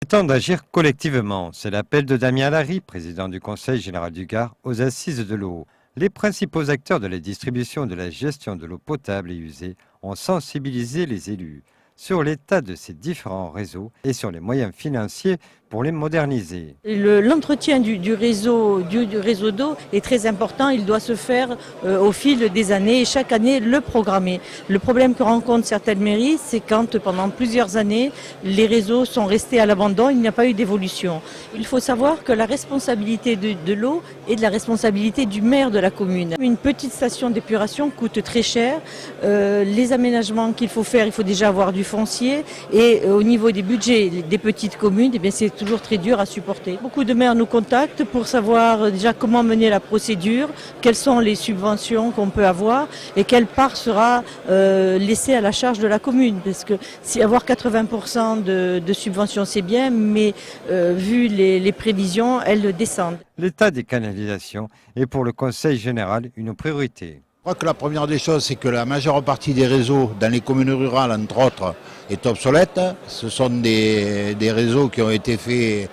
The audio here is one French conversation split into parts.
Il est temps d'agir collectivement. C'est l'appel de Damien Larry, président du Conseil général du Gard, aux assises de l'eau. Les principaux acteurs de la distribution et de la gestion de l'eau potable et usée ont sensibilisé les élus sur l'état de ces différents réseaux et sur les moyens financiers pour les moderniser. L'entretien du réseau d'eau est très important. Il doit se faire au fil des années et chaque année le programmer. Le problème que rencontrent certaines mairies, c'est quand pendant plusieurs années, les réseaux sont restés à l'abandon, il n'y a pas eu d'évolution. Il faut savoir que la responsabilité de l'eau est de la responsabilité du maire de la commune. Une petite station d'épuration coûte très cher. Les aménagements qu'il faut faire, il faut déjà avoir du foncier et au niveau des budgets des petites communes, eh bien, c'est toujours très dur à supporter. Beaucoup de maires nous contactent pour savoir déjà comment mener la procédure, quelles sont les subventions qu'on peut avoir et quelle part sera laissée à la charge de la commune. Parce que si avoir 80% de subventions c'est bien, mais vu les prévisions, elles descendent. L'état des canalisations est pour le Conseil général une priorité. Je crois que la première des choses, c'est que la majeure partie des réseaux dans les communes rurales, entre autres, est obsolète. Ce sont des réseaux qui ont été faits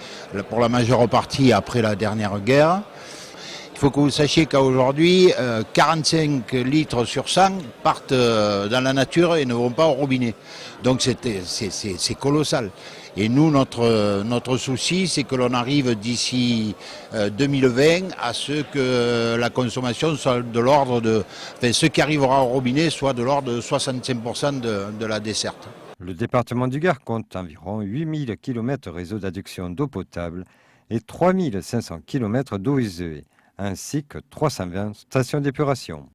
pour la majeure partie après la dernière guerre. Il faut que vous sachiez qu'aujourd'hui, 45 litres sur 100 partent dans la nature et ne vont pas au robinet. Donc c'est colossal. Et nous, notre souci, c'est que l'on arrive d'ici 2020 à ce que la consommation soit de l'ordre de... Enfin, ce qui arrivera au robinet soit de l'ordre de 65% de la desserte. Le département du Gard compte environ 8000 km réseau d'adduction d'eau potable et 3500 km d'eau usée, ainsi que 320 stations d'épuration.